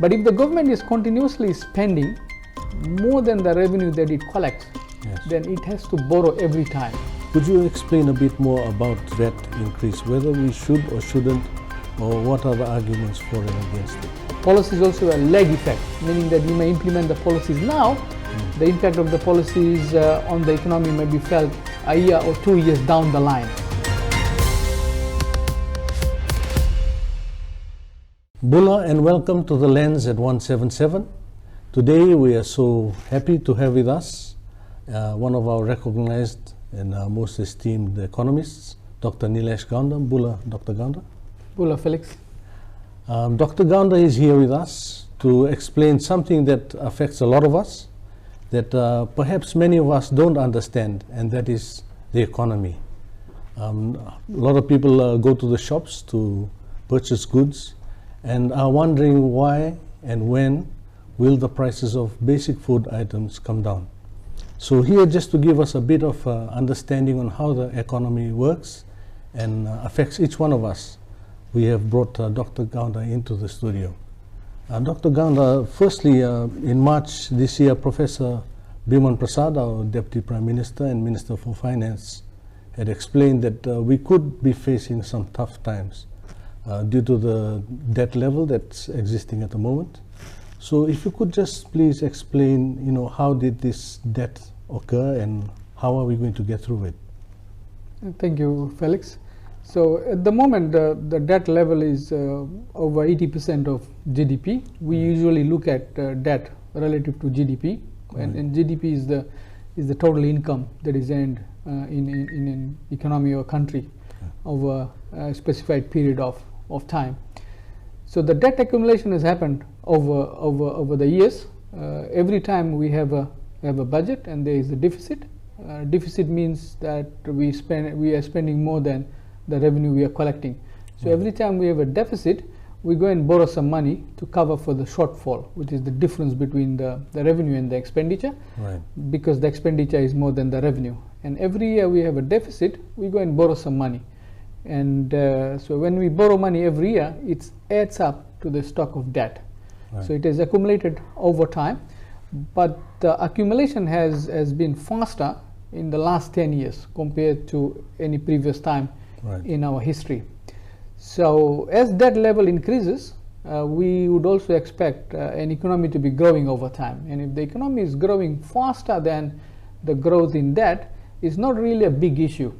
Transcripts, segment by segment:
But if the government is continuously spending more than the revenue that it collects, then it has to borrow every time. Could you explain a bit more about that increase, whether we should or shouldn't, or what are the arguments for and against it? Policy is also a lag effect, meaning that you may implement the policies now, the impact of the policies on the economy may be felt a year or 2 years down the line. Bula, and welcome to The Lens at 177. Today we are so happy to have with us one of our recognized and most esteemed economists, Dr. Neelesh Gounder. Bula, Dr. Gounder. Bula, Felix. Dr. Gounder is here with us to explain something that affects a lot of us, that perhaps many of us don't understand, and that is the economy. A lot of people go to the shops to purchase goods and are wondering why and when will the prices of basic food items come down. So here, just to give us a bit of understanding on how the economy works and affects each one of us, we have brought Dr. Gounder into the studio. Dr. Gounder, firstly, in March this year, Professor Biman Prasad, our Deputy Prime Minister and Minister for Finance, had explained that we could be facing some tough times due to the debt level that's existing at the moment. So if you could just please explain, how did this debt occur and how are we going to get through it? Thank you, Felix. So at the moment, the debt level is over 80% of GDP. We usually look at debt relative to GDP, and GDP is the total income that is earned in an economy or country over a specified period of time. So the debt accumulation has happened over the years. Every time we have a budget and there is a deficit. Deficit means that we are spending more than the revenue we are collecting. So every time we have a deficit, we go and borrow some money to cover for the shortfall, which is the difference between the revenue and the expenditure, because the expenditure is more than the revenue. And every year we have a deficit, we go and borrow some money. And so when we borrow money every year, it adds up to the stock of debt. So it has accumulated over time, but the accumulation has been faster in the last 10 years compared to any previous time in our history. So as debt level increases, we would also expect an economy to be growing over time. And if the economy is growing faster than the growth in debt, it's not really a big issue.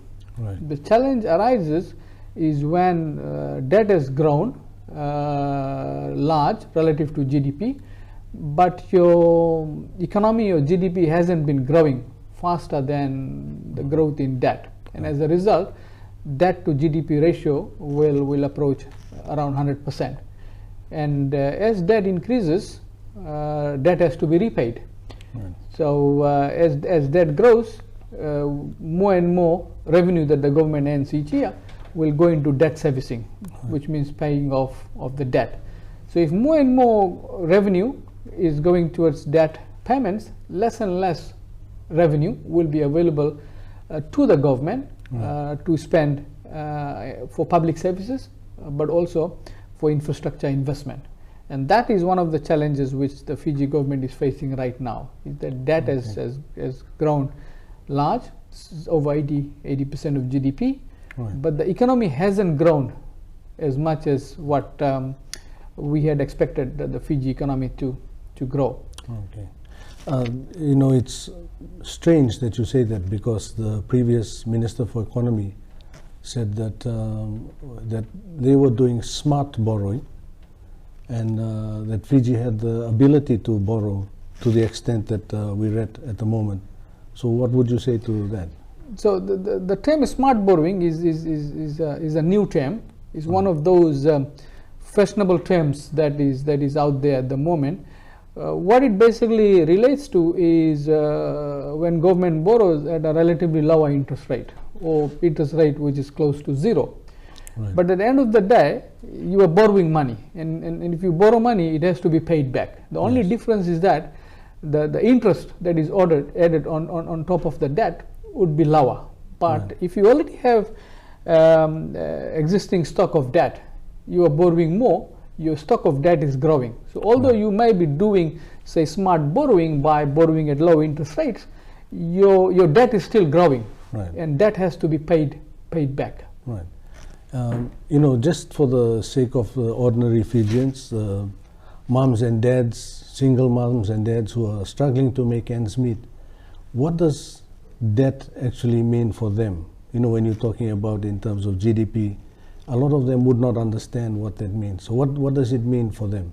The challenge arises is when debt has grown large relative to GDP, but your economy or GDP hasn't been growing faster than the growth in debt. And as a result, debt to GDP ratio will approach around 100%. And as debt increases, debt has to be repaid. So as debt grows, more and more revenue that the government earns each year will go into debt servicing, which means paying off of the debt. So if more and more revenue is going towards debt payments, less and less revenue will be available to the government to spend for public services, but also for infrastructure investment. And that is one of the challenges which the Fiji government is facing right now, is that debt has grown large, over 80% of GDP, but the economy hasn't grown as much as what we had expected the Fiji economy to grow. It's strange that you say that, because the previous Minister for Economy said that that they were doing smart borrowing, and that Fiji had the ability to borrow to the extent that we read at the moment. So what would you say to that? So the term smart borrowing is a new term. It's one of those fashionable terms that is out there at the moment. What it basically relates to is when government borrows at a relatively lower interest rate, or interest rate which is close to zero. But at the end of the day, you are borrowing money, and if you borrow money, it has to be paid back. The only difference is that the interest that is added on top of the debt would be lower. But if you already have existing stock of debt, you are borrowing more, your stock of debt is growing. So although you may be doing, say, smart borrowing by borrowing at low interest rates, your debt is still growing, and that has to be paid back. Right. You know, just for the sake of the ordinary Fijians, moms and dads, single moms and dads who are struggling to make ends meet, what does debt actually mean for them? You know, when you're talking about in terms of GDP, a lot of them would not understand what that means. So what does it mean for them?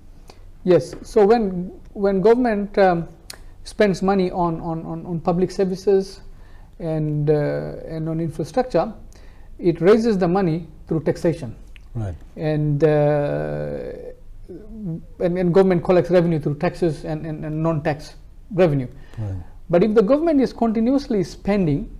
Yes. So when government spends money on public services and on infrastructure, it raises the money through taxation. Right. And government collects revenue through taxes and non-tax revenue. Right. But if the government is continuously spending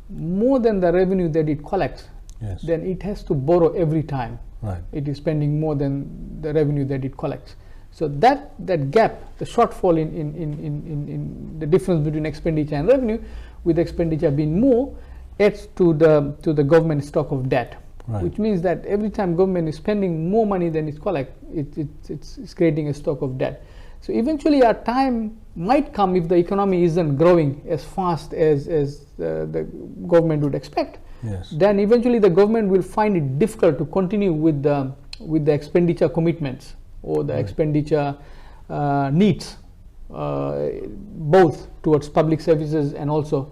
more than the revenue that it collects, yes, then it has to borrow every time. Right. It is spending more than the revenue that it collects. So that gap, the shortfall in the difference between expenditure and revenue, with expenditure being more, adds to the government stock of debt. Right. Which means that every time government is spending more money than it collects, it's creating a stock of debt. So eventually our time might come, if the economy isn't growing as fast as the government would expect, yes, then eventually the government will find it difficult to continue with the expenditure commitments or the expenditure needs, both towards public services and also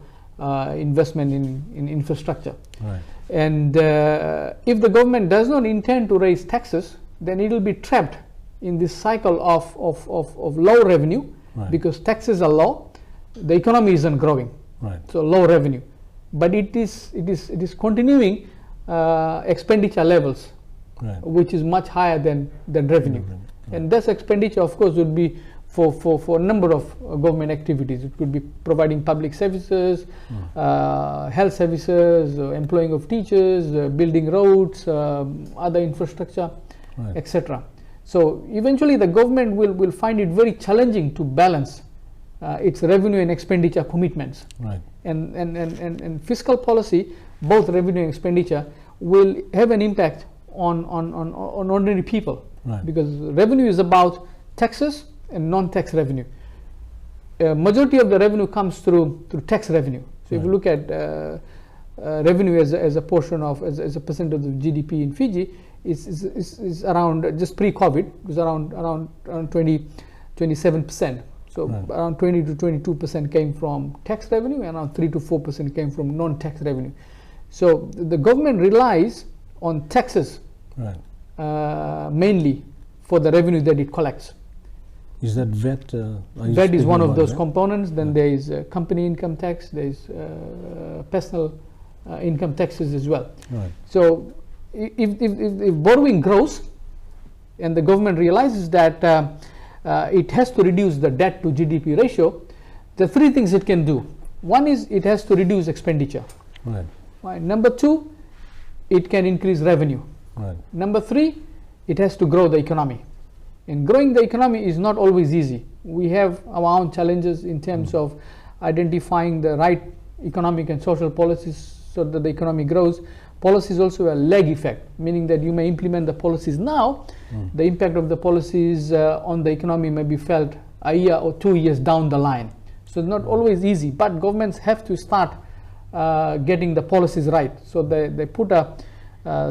investment in infrastructure. Right. And if the government does not intend to raise taxes, then it will be trapped in this cycle of low revenue, right, because taxes are low, the economy isn't growing, right, so low revenue, but it is continuing expenditure levels, right, which is much higher than revenue. Right. And this expenditure, of course, would be for a number of government activities. It could be providing public services, health services, employing of teachers, building roads, other infrastructure, right, etc. So eventually the government will find it very challenging to balance its revenue and expenditure commitments. Right. And fiscal policy, both revenue and expenditure, will have an impact on ordinary people. Right. Because revenue is about taxes and non-tax revenue. Majority of the revenue comes through tax revenue. So, right, if you look at revenue as a portion of, as a percent of the GDP in Fiji, is around, just pre-COVID, it was around 27%. So, right, around 20 to 22% came from tax revenue, and around 3 to 4% came from non-tax revenue. So the government relies on taxes, right, mainly for the revenue that it collects. Is that VAT? VAT is one of those components. Then, right, there is company income tax, there is personal income taxes as well. Right. So if borrowing grows and the government realizes that it has to reduce the debt to GDP ratio, there are three things it can do. One is it has to reduce expenditure. Right. Right. Number two, it can increase revenue. Right. Number three, it has to grow the economy. And growing the economy is not always easy. We have our own challenges in terms of identifying the right economic and social policies so that the economy grows. Policies also a lag effect, meaning that you may implement the policies now, the impact of the policies on the economy may be felt a year or 2 years down the line. So it's not always easy, but governments have to start getting the policies right. So they put a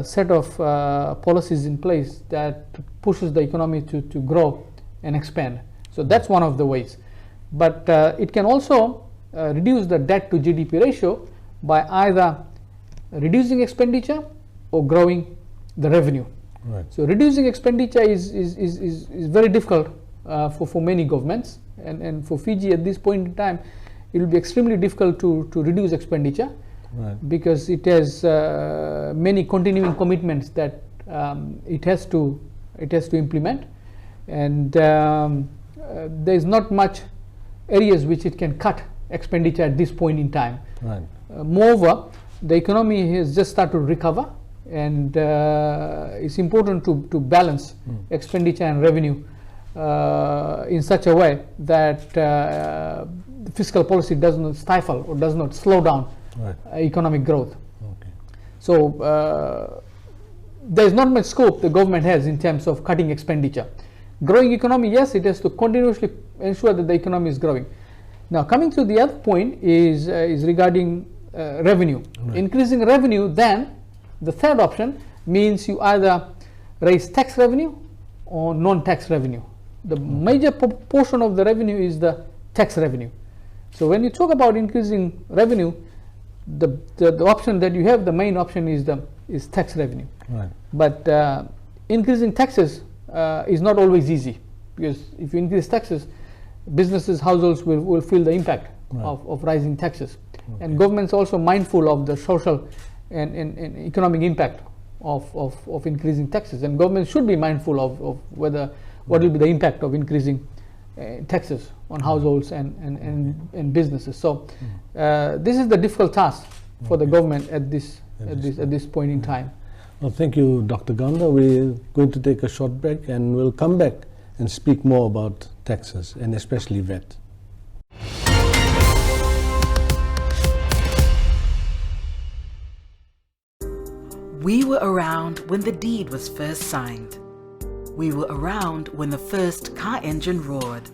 set of policies in place that pushes the economy to grow and expand. So that's one of the ways. But it can also reduce the debt to GDP ratio by either reducing expenditure or growing the revenue. Right. So reducing expenditure is very difficult for many governments, and for Fiji at this point in time it will be extremely difficult to reduce expenditure. Right. Because it has many continuing commitments that it has to implement, and there is not much areas which it can cut expenditure at this point in time. Right. Moreover, the economy has just started to recover, and it's important to balance expenditure and revenue in such a way that fiscal policy does not stifle or does not slow down, right, economic growth. Okay. So there is not much scope the government has in terms of cutting expenditure. Growing economy, yes, it has to continuously ensure that the economy is growing. Now, coming to the other point is regarding revenue. Right. Increasing revenue, then the third option means you either raise tax revenue or non-tax revenue. The major portion of the revenue is the tax revenue. So when you talk about increasing revenue, the option that you have, the main option is tax revenue. Right. But increasing taxes is not always easy, because if you increase taxes, businesses, households will feel the impact of rising taxes. Okay. And government's also mindful of the social and economic impact of increasing taxes, and government should be mindful of what will be the impact of increasing taxes on households and businesses. So this is the difficult task for the government at this point in time. Well, thank you, Dr. Gounder. We're going to take a short break, and we'll come back and speak more about taxes, and especially VAT. We were around when the deed was first signed. We were around when the first car engine roared.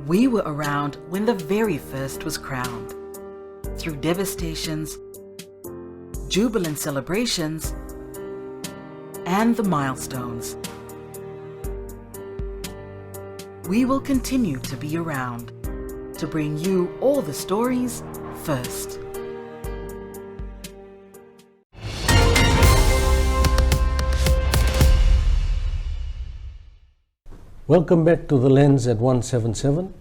We were around when the very first was crowned. Through devastations, jubilant celebrations, and the milestones. We will continue to be around to bring you all the stories first. Welcome back to The Lens at 177,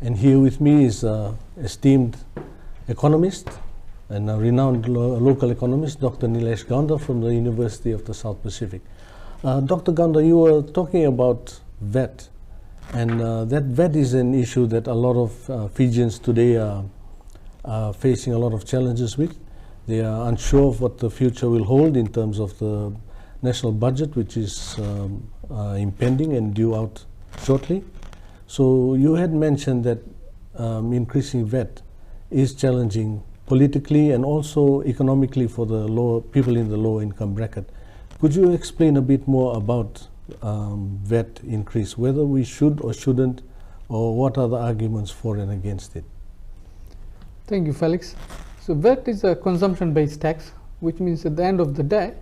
and here with me is esteemed economist and a renowned local economist, Dr. Neelesh Gounder from the University of the South Pacific. Dr. Gounder, you were talking about VAT, and that VAT is an issue that a lot of Fijians today are facing a lot of challenges with. They are unsure of what the future will hold in terms of the national budget, which is impending and due out shortly. So you had mentioned that increasing VAT is challenging politically and also economically for the lower people in the lower income bracket. Could you explain a bit more about VAT increase, whether we should or shouldn't, or what are the arguments for and against it? Thank you, Felix. So VAT is a consumption-based tax, which means at the end of the day,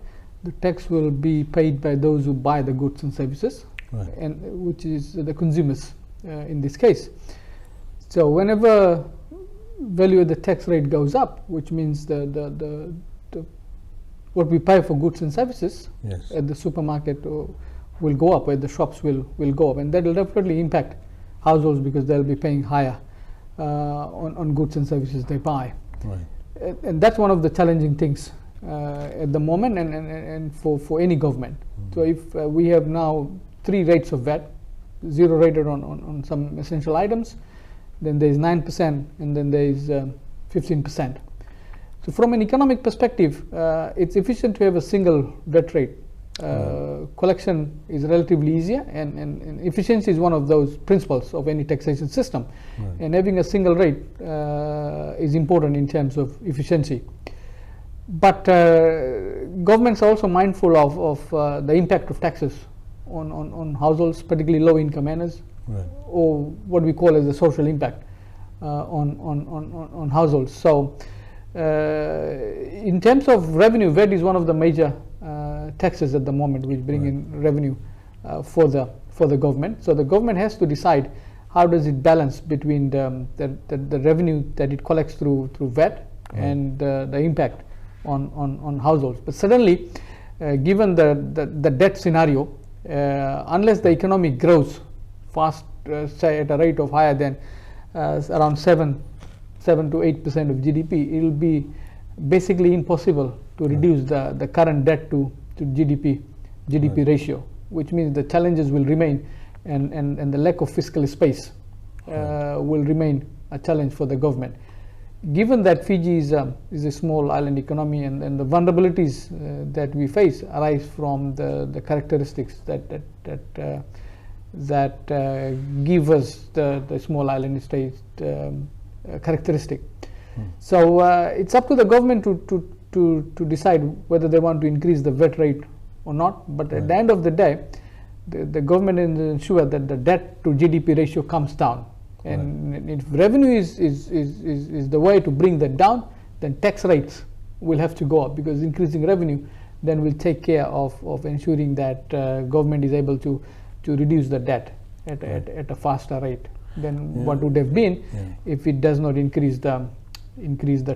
the tax will be paid by those who buy the goods and services, right, and which is the consumers in this case. So whenever value of the tax rate goes up, which means the what we pay for goods and services, yes, at the supermarket will go up, at the shops will go up, and that will definitely impact households because they'll be paying higher on goods and services they buy. Right. And that's one of the challenging things at the moment and for any government. So if we have now 3 rates of VAT, 0 rated on some essential items, then there is 9%, and then there is 15%. So from an economic perspective, it's efficient to have a single VAT rate. Collection is relatively easier, and efficiency is one of those principles of any taxation system. Right. And having a single rate is important in terms of efficiency. But governments are also mindful of the impact of taxes on households, particularly low-income earners, right, or what we call as the social impact on households. So in terms of revenue, VAT is one of the major taxes at the moment which bring right in revenue for the government. So the government has to decide how does it balance between the revenue that it collects through VAT, right, and the impact on households. But certainly, given the debt scenario, unless the economy grows fast, say at a rate of higher than around 7 to 8% of GDP, it will be basically impossible to reduce the current debt to GDP right ratio, which means the challenges will remain, and the lack of fiscal space will remain a challenge for the government. Given that Fiji is a small island economy, and the vulnerabilities that we face arise from the characteristics that give us the small island state characteristic. So it's up to the government to to decide whether they want to increase the VAT rate or not. But at the end of the day, the government will ensure that the debt to GDP ratio comes down. And if revenue is the way to bring that down, then tax rates will have to go up, because increasing revenue then will take care of ensuring that government is able to reduce the debt at a faster rate than what would have been if it does not increase the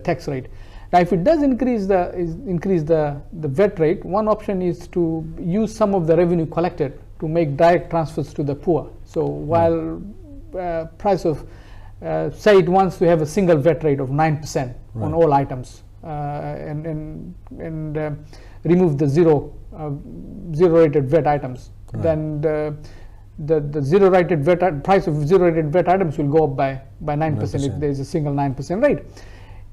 tax rate. Now, if it does increase the VAT rate, one option is to use some of the revenue collected to make direct transfers to the poor. So while price of say it wants to have a single VAT rate of 9% on all items, and remove the zero rated VAT items, then the zero rated VAT price of zero rated VAT items will go up by 9% if there is a single 9% rate.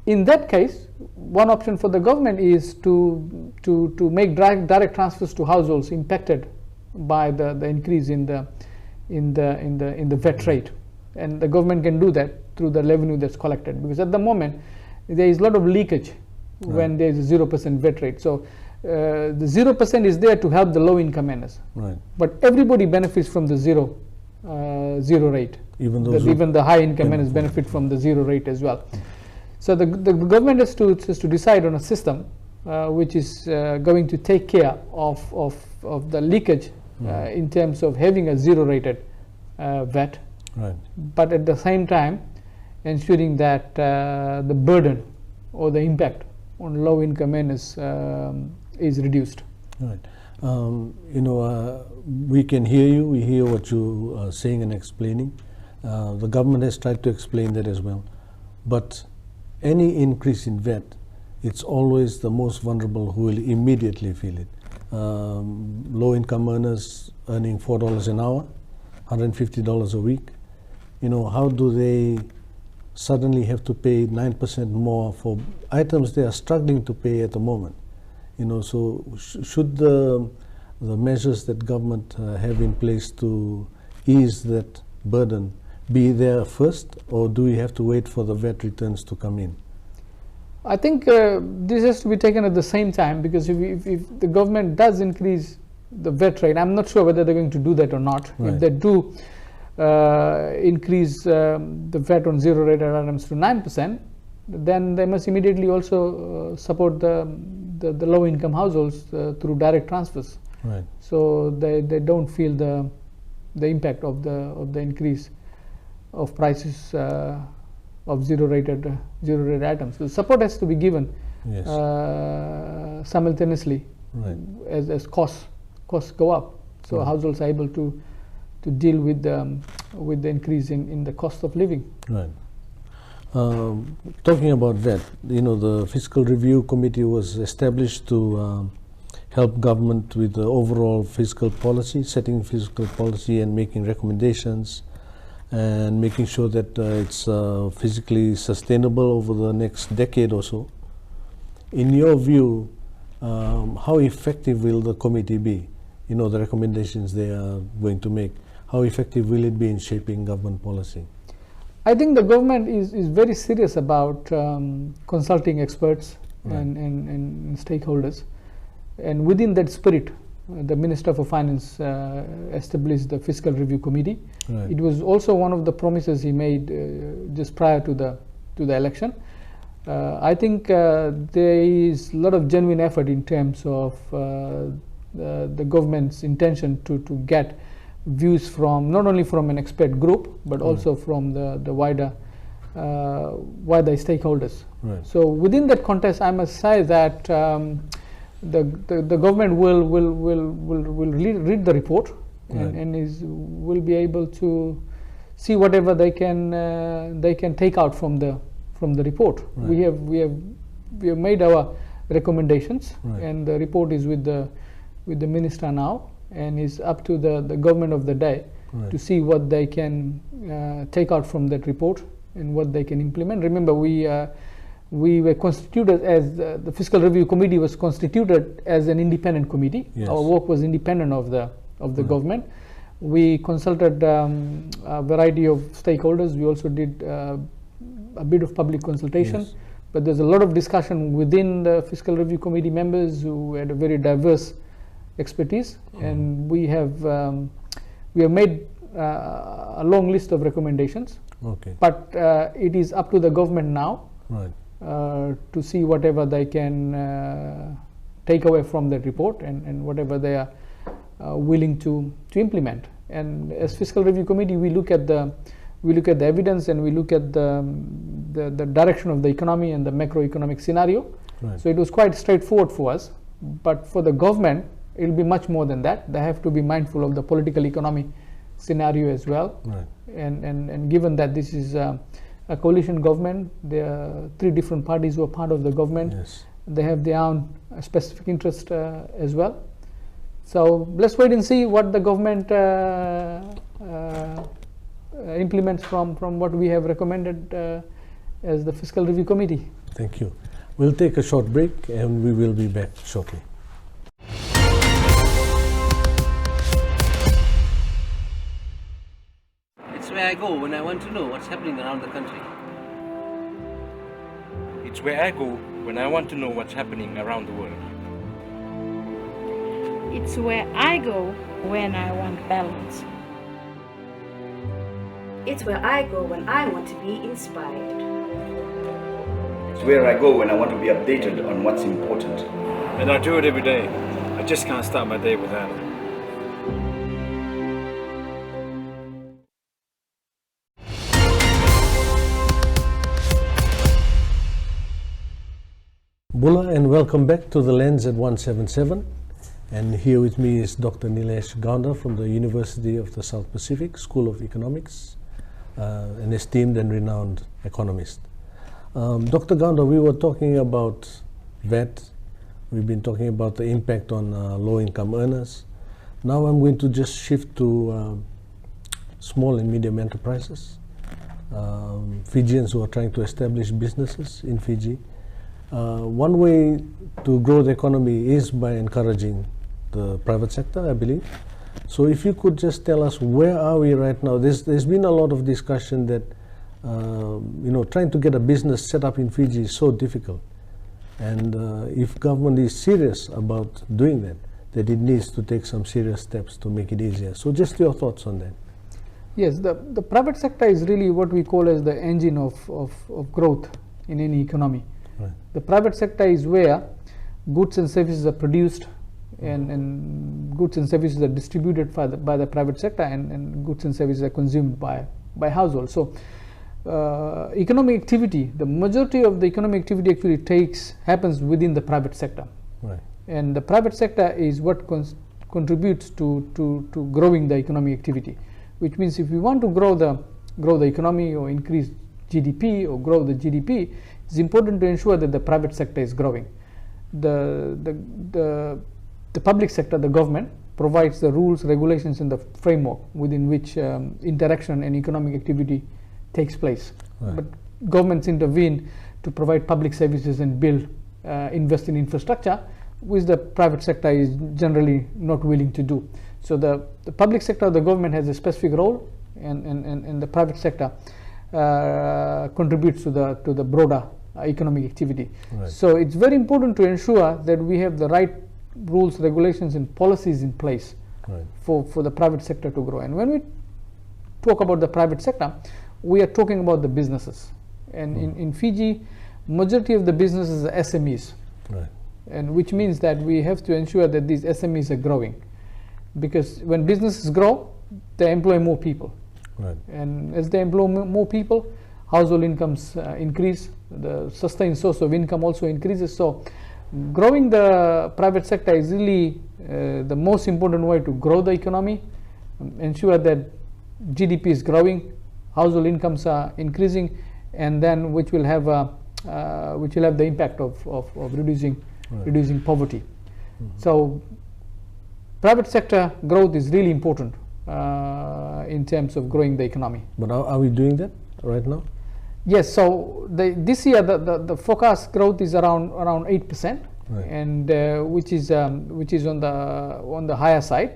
In that case, one option for the government is to make direct transfers to households impacted by the increase in the VAT rate, and the government can do that through the revenue that's collected, because at the moment there is a lot of leakage when there is a 0% VAT rate. So the 0% is there to help the low income earners, but everybody benefits from the zero rate. Even the high income earners benefit from the zero rate as well. So the government has to decide on a system which is going to take care of the leakage in terms of having a zero rated VAT, but at the same time ensuring that the burden or the impact on low income earners is reduced. We can hear you, we hear what you are saying and explaining. The government has tried to explain that as well, but any increase in VAT, it's always the most vulnerable who will immediately feel it. Low income earners earning $4 an hour, $150 a week, how do they suddenly have to pay 9% more for items they are struggling to pay at the moment? So should the measures that government have in place to ease that burden be there first, or do we have to wait for the VAT returns to come in? I think this has to be taken at the same time, because if the government does increase the VAT rate, I'm not sure whether they're going to do that or not. If they do increase the VAT on zero rated items to 9%, then they must immediately also support the low income households through direct transfers. So they don't feel the impact of the increase of prices of zero rated items. The support has to be given simultaneously as costs go up, so households are able to deal with the increase in the cost of living. Talking about that, the Fiscal Review Committee was established to help government with the overall fiscal policy, setting fiscal policy and making recommendations and making sure that it's physically sustainable over the next decade or so. In your view, how effective will the committee be? The recommendations they are going to make, how effective will it be in shaping government policy? I think the government is very serious about consulting experts and stakeholders, and within that spirit, the Minister for Finance established the Fiscal Review Committee. It was also one of the promises he made just prior to the election. I think there is a lot of genuine effort in terms of the government's intention to get views from not only from an expert group, but also from the wider stakeholders. So within that context, I must say that the government will read the report and will be able to see whatever they can take out from the report. We have made our recommendations, and the report is with the minister now, and is up to the government of the day to see what they can take out from that report and what they can implement. Remember, we were constituted as the Fiscal Review Committee was constituted as an independent committee. Our work was independent of the government. We consulted a variety of stakeholders. We also did a bit of public consultation. but there's a lot of discussion within the Fiscal Review Committee members who had a very diverse expertise, and we have made a long list of recommendations. Okay. But it is up to the government now, Right. to see whatever they can take away from that report, and whatever they are willing to implement. And as Fiscal Review Committee, we look at the evidence, and we look at the direction of the economy and the macroeconomic scenario. Right. So it was quite straightforward for us. But for the government, it will be much more than that. They have to be mindful of the political economy scenario as well. Right. And given that this is a coalition government, there are 3 different parties who are part of the government. Yes. They have their own specific interest as well. So let's wait and see what the government implements from what we have recommended as the Fiscal Review Committee. Thank you. We'll take a short break and we will be back shortly. It's where I go when I want to know what's happening around the country. It's where I go when I want to know what's happening around the world. It's where I go when I want balance. It's where I go when I want to be inspired. It's where I go when I want to be updated on what's important. And I do it every day. I just can't start my day without it. Bula, and welcome back to The Lens at 177. And here with me is Dr. Neelesh Gounder from the University of the South Pacific School of Economics, an esteemed and renowned economist. Dr. Gounder, we were talking about VAT. We've been talking about the impact on low-income earners. Now I'm going to just shift to small and medium enterprises, Fijians who are trying to establish businesses in Fiji. One way to grow the economy is by encouraging the private sector, I believe. So if you could just tell us, where are we right now? There's been a lot of discussion that trying to get a business set up in Fiji is so difficult, and if government is serious about doing that it needs to take some serious steps to make it easier. So just your thoughts on that. Yes, the private sector is really what we call as the engine of growth in any economy. Right. The private sector is where goods and services are produced, and goods and services are distributed by the private sector, and goods and services are consumed by households. So economic activity, the majority of the economic activity actually happens within the private sector. Right. And the private sector is what contributes to growing the economic activity, which means if we want to grow the economy or increase GDP or grow the GDP, it's important to ensure that the private sector is growing. The public sector, the government, provides the rules, regulations, and the framework within which interaction and economic activity takes place. Right. But governments intervene to provide public services and invest in infrastructure, which the private sector is generally not willing to do. So the public sector, the government, has a specific role, and the private sector contributes to the broader economic activity. Right. So it's very important to ensure that we have the right rules, regulations, and policies in place, Right. for the private sector to grow. And when we talk about the private sector, we are talking about the businesses. And in Fiji, majority of the businesses are SMEs. Right. And which means that we have to ensure that these SMEs are growing, because when businesses grow, they employ more people. Right. And as they employ more people, household incomes increase, the sustained source of income also increases. So growing the private sector is really the most important way to grow the economy, ensure that GDP is growing, household incomes are increasing, and then which will have the impact of reducing poverty. So private sector growth is really important in terms of growing the economy. But are we doing that right now? Yes. So this year the forecast growth is around 8%, Right. and which is on the higher side.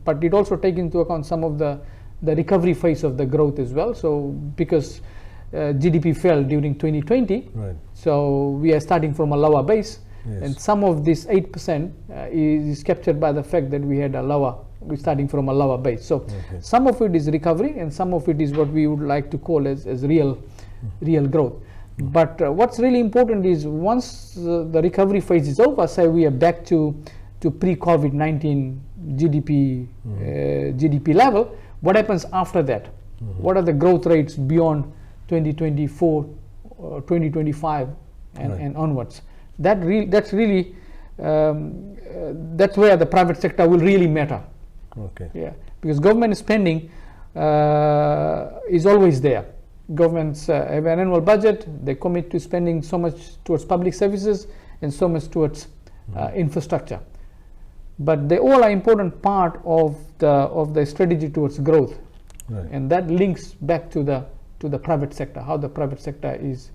But it also takes into account some of the recovery phase of the growth as well. So because GDP fell during 2020. Right. So we are starting from a lower base. Yes. And some of this 8% is captured by the fact that we're starting from a lower base. So Okay. some of it is recovery and some of it is what we would like to call as real growth. But what's really important is once the recovery phase is over, say we are back to pre-COVID-19 GDP level, what happens after that? What are the growth rates beyond 2024, 2025 and onwards? That's where the private sector will really matter. Okay. Yeah, because government spending is always there. Governments have an annual budget. They commit to spending so much towards public services and so much towards infrastructure. But they all are important part of the strategy towards growth, Right. and that links back to the private sector, how the private sector is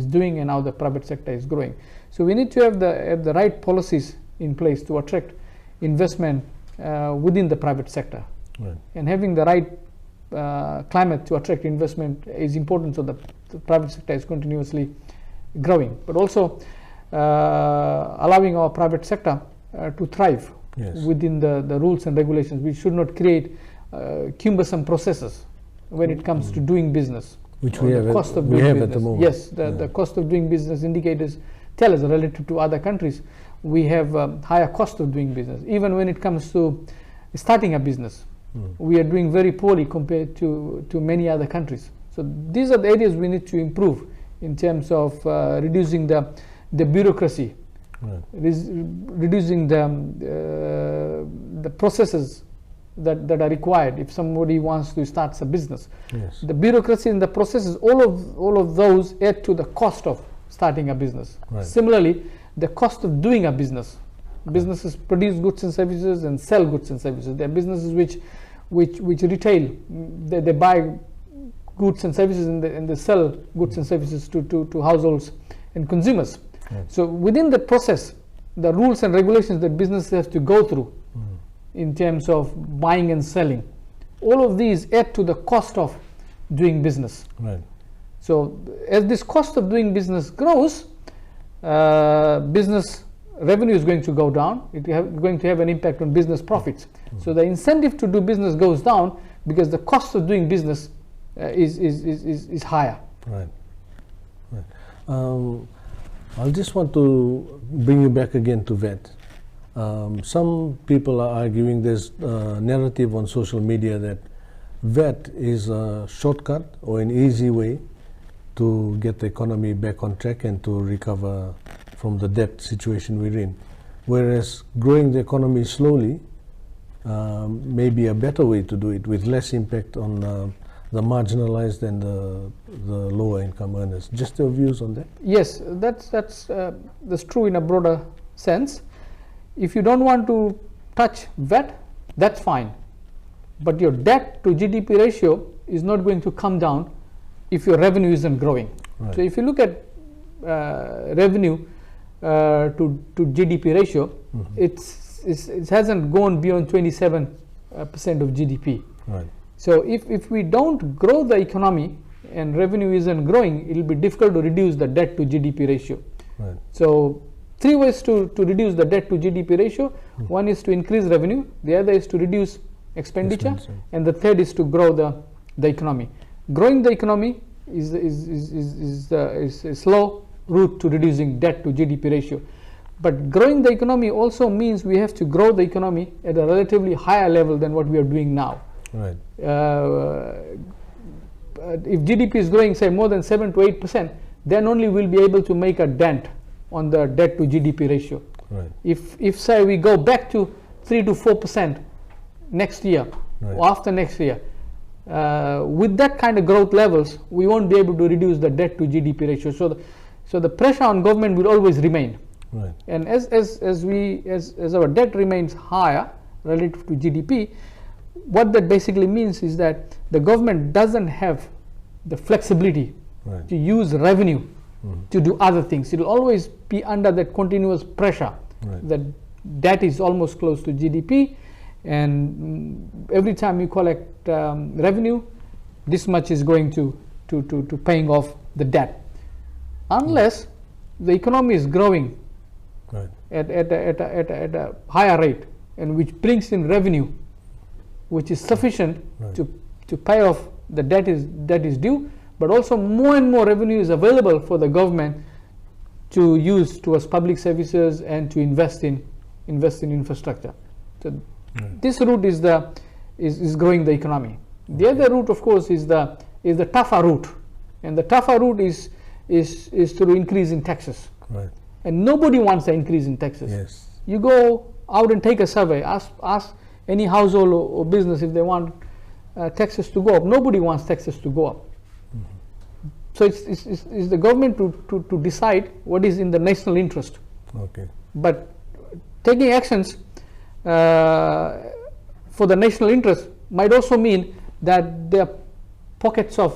doing and how the private sector is growing. So we need to have the right policies in place to attract investment within the private sector, Right. and having the right climate to attract investment is important, so the private sector is continuously growing, but also allowing our private sector to thrive. Yes. Within the rules and regulations. We should not create cumbersome processes when it comes to doing business. Which or we the have cost of we doing have business. at the moment. Yes, the cost of doing business indicators tell us relative to other countries we have higher cost of doing business. Even when it comes to starting a business, we are doing very poorly compared to many other countries. So these are the areas we need to improve in terms of reducing the bureaucracy, Right. reducing the processes that are required if somebody wants to start a business. Yes. The bureaucracy and the processes, all of those add to the cost of starting a business. Right. Similarly, the cost of doing a business. Businesses produce goods and services and sell goods and services. There are businesses which retail. They buy goods and services and they sell goods and services to households and consumers. Right. So within the process, the rules and regulations that businesses have to go through in terms of buying and selling, all of these add to the cost of doing business. Right. So as this cost of doing business grows, business revenue is going to go down. It is going to have an impact on business profits. So the incentive to do business goes down because the cost of doing business is higher. Right. Right. I just want to bring you back again to VAT. Some people are arguing there's a narrative on social media that VAT is a shortcut or an easy way to get the economy back on track and to recover from the debt situation we're in. Whereas growing the economy slowly may be a better way to do it with less impact on the marginalized and the lower income earners. Just your views on that? Yes, that's true in a broader sense. If you don't want to touch VAT, that's fine. But your debt to GDP ratio is not going to come down if your revenue isn't growing. Right. So if you look at revenue to GDP ratio, it hasn't gone beyond 27% of GDP. Right. So if we don't grow the economy and revenue isn't growing, it will be difficult to reduce the debt to GDP ratio. Right. So 3 ways to reduce the debt to GDP ratio. One is to increase revenue, the other is to reduce expenditure, and the third is to grow the economy. Growing the economy is a slow route to reducing debt to GDP ratio. But growing the economy also means we have to grow the economy at a relatively higher level than what we are doing now. Right. If GDP is growing, say, more than 7 to 8%, then only we'll be able to make a dent on the debt to GDP ratio. Right. If say we go back to 3 to 4% next year, Right. or after next year, with that kind of growth levels, we won't be able to reduce the debt to GDP ratio. So the pressure on government will always remain. Right. And as our debt remains higher relative to GDP, what that basically means is that the government doesn't have the flexibility Right. to use revenue to do other things. It will always be under that continuous pressure. Right. That debt is almost close to GDP, and every time you collect revenue, this much is going to to paying off the debt, unless the economy is growing Right. at a higher rate, and which brings in revenue, which is sufficient Right. to pay off the debt is due, but also more and more revenue is available for the government to use towards public services and to invest in infrastructure. So this route is growing the economy. The other route, of course, is the tougher route, and the tougher route is through increase in taxes. Right. And nobody wants an increase in taxes. Yes. You go out and take a survey, ask any household or business if they want taxes to go up. Nobody wants taxes to go up. So it's the government to decide what is in the national interest. Okay. But taking actions for the national interest might also mean that there are pockets of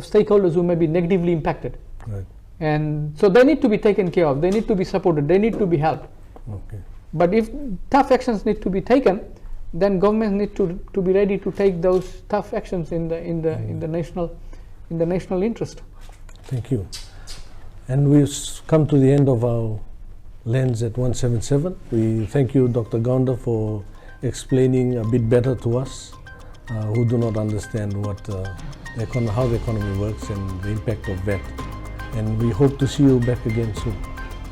stakeholders who may be negatively impacted. Right. And so they need to be taken care of, they need to be supported, they need to be helped. Okay. But if tough actions need to be taken, then governments need to be ready to take those tough actions in the national interest. Thank you. And we've come to the end of our Lens at 177. We thank you, Dr. Gounder, for explaining a bit better to us who do not understand how the economy works and the impact of VAT. And we hope to see you back again soon.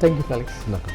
Thank you, Felix. Naka.